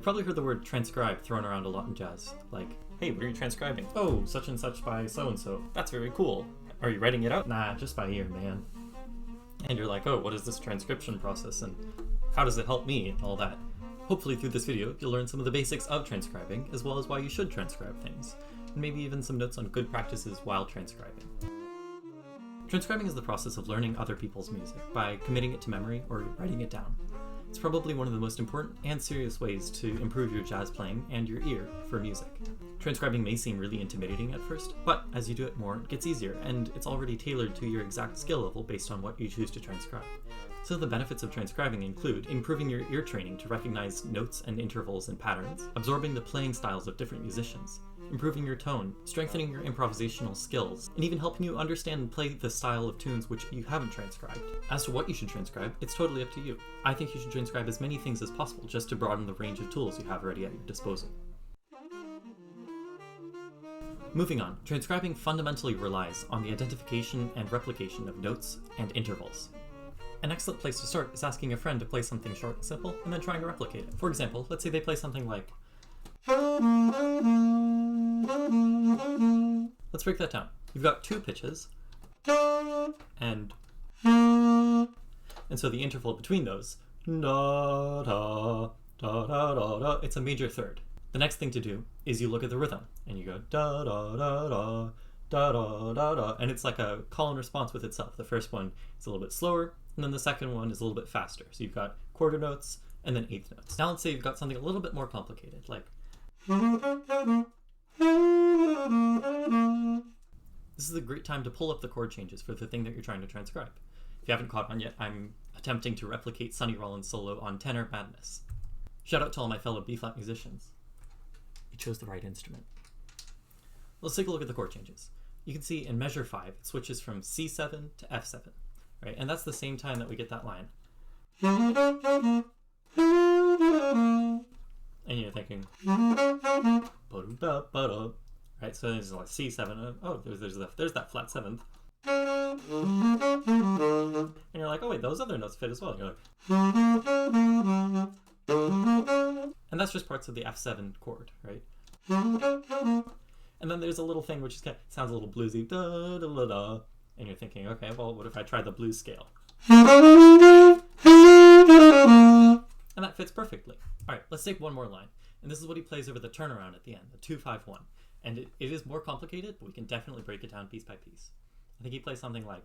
probably heard the word transcribe thrown around a lot in jazz. Like, hey, what are you transcribing? Oh, such and such by so-and-so. That's very cool. Are you writing it out? Nah, just by ear, man. And you're like, oh, what is this transcription process and how does it help me and all that? Hopefully through this video, you'll learn some of the basics of transcribing, as well as why you should transcribe things, and maybe even some notes on good practices while transcribing. Transcribing is the process of learning other people's music by committing it to memory or writing it down. It's probably one of the most important and serious ways to improve your jazz playing and your ear for music. Transcribing may seem really intimidating at first, but as you do it more, it gets easier, and it's already tailored to your exact skill level based on what you choose to transcribe. Some of the benefits of transcribing include improving your ear training to recognize notes and intervals and patterns, absorbing the playing styles of different musicians, improving your tone, strengthening your improvisational skills, and even helping you understand and play the style of tunes which you haven't transcribed. As to what you should transcribe, it's totally up to you. I think you should transcribe as many things as possible just to broaden the range of tools you have already at your disposal. Moving on, transcribing fundamentally relies on the identification and replication of notes and intervals. An excellent place to start is asking a friend to play something short and simple, and then trying to replicate it. For example, let's say they play something like... Let's break that down. You've got two pitches, and so the interval between those, da da da da da da, it's a major third. The next thing to do is you look at the rhythm, and you go da da da da da da da da, and it's like a call and response with itself. The first one is a little bit slower, and then the second one is a little bit faster. So you've got quarter notes and then eighth notes. Now let's say you've got something a little bit more complicated, like this is a great time to pull up the chord changes for the thing that you're trying to transcribe. If you haven't caught on yet, I'm attempting to replicate Sonny Rollins' solo on Tenor Madness. Shout out to all my fellow B-flat musicians. You chose the right instrument. Let's take a look at the chord changes. You can see in measure 5, it switches from C7 to F7, right? And that's the same time that we get that line. And you're thinking, right? So there's like C7. Oh, there's that flat 7th. And you're like, oh wait, those other notes fit as well. And you're like, and that's just parts of the F7 chord, right? And then there's a little thing which is kind of, sounds a little bluesy, da da da da. And you're thinking, okay, well, what if I try the blues scale? And that fits perfectly. All right, let's take one more line. And this is what he plays over the turnaround at the end, the 2-5-1. And it is more complicated, but we can definitely break it down piece by piece. I think he plays something like...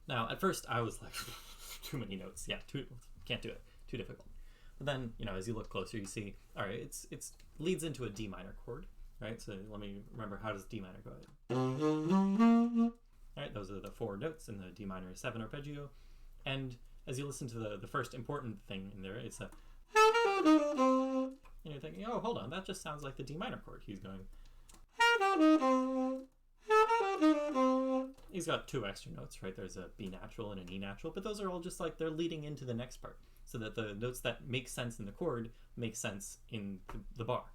Now, at first, I was like, too many notes. Yeah, can't do it. Too difficult. But then, as you look closer, you see, all right, it's leads into a D minor chord, right? So let me remember, how does D minor go? All right, those are the 4 notes in the D minor 7 arpeggio. And as you listen to the first important thing in there, it's a... And you're thinking, oh, hold on, that just sounds like the D minor chord. He's going... He's got 2 extra notes, right? There's a B natural and an E natural, but those are all just like, they're leading into the next part, so that the notes that make sense in the chord make sense in the bar.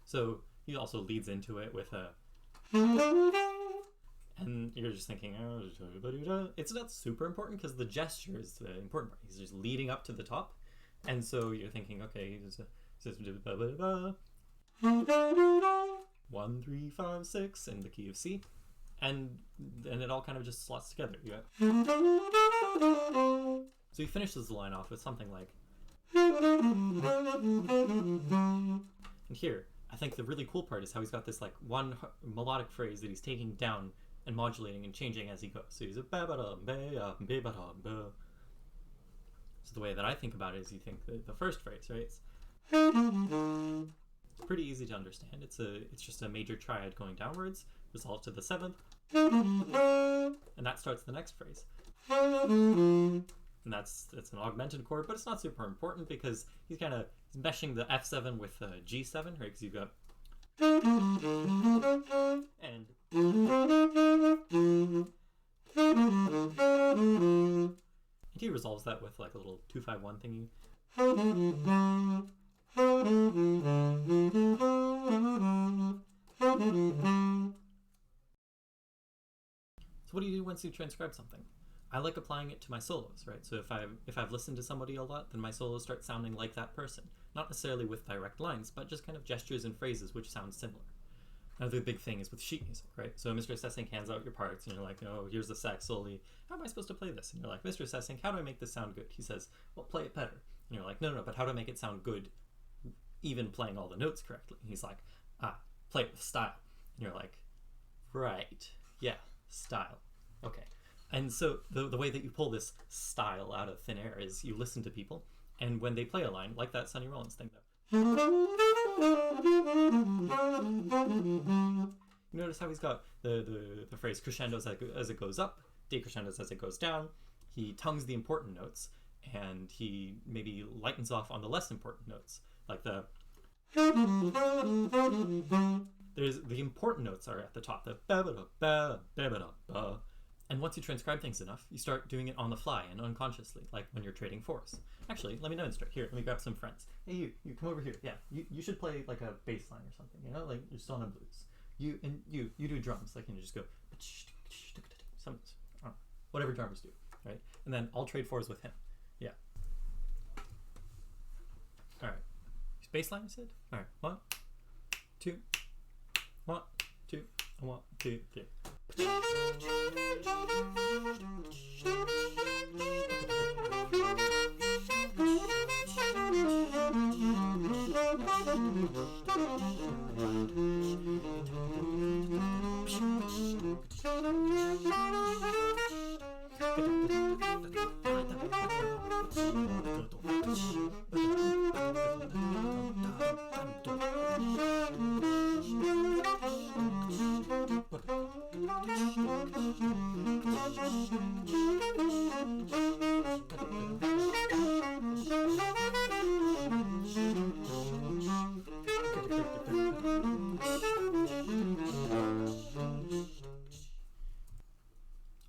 So he also leads into it with a... And you're just thinking, oh, it's not super important because the gesture is the important part. He's just leading up to the top. And so you're thinking, okay, he's 1, 3, 5, 6 in the key of C. And then it all kind of just slots together. So he finishes the line off with something like... And here, I think the really cool part is how he's got this like one melodic phrase that he's taking down and modulating and changing as he goes. So he's a ba-ba-da-ba-ba-ba-ba-ba. So the way that I think about it is, you think the first phrase, right? It's pretty easy to understand. It's just a major triad going downwards, resolved to the 7th, and that starts the next phrase. And it's an augmented chord, but it's not super important because he's kind of meshing the F7 with G7, right? Because you've got and he resolves that with like a little 2-5-1 thingy. So what do you do once you transcribe something? I like applying it to my solos, right? So if I've listened to somebody a lot, then my solos start sounding like that person. Not necessarily with direct lines, but just kind of gestures and phrases which sound similar. Another big thing is with sheet music, right? So Mr. Sessing hands out your parts, and you're like, oh, here's the sax soli. How am I supposed to play this? And you're like, Mr. Sessing, how do I make this sound good? He says, well, play it better. And you're like, no, but how do I make it sound good even playing all the notes correctly? And he's like, play it with style. And you're like, right, yeah, style. Okay. And so the way that you pull this style out of thin air is you listen to people, and when they play a line, like that Sonny Rollins thing, though, you notice how he's got the phrase crescendos as it goes up, decrescendos as it goes down. He tongues the important notes, and he maybe lightens off on the less important notes, like the important notes are at the top, the ba-ba-da-ba, and once you transcribe things enough, you start doing it on the fly and unconsciously, like when you're trading fours. Actually, let me demonstrate. Here, let me grab some friends. Hey, you come over here. Yeah, you should play like a bass line or something, you know, like you're still on the blues. You do drums, like, you know, just go some, whatever drummers do, right? And then I'll trade fours with him. Yeah. All right. Bass line, I said? All right. 1, 2, 1, 2, 1, 2, 3.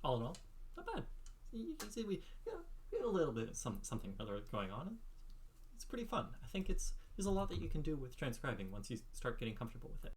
All in all, not bad. You can see we had a little bit of something other going on. It's pretty fun. I think there's a lot that you can do with transcribing once you start getting comfortable with it.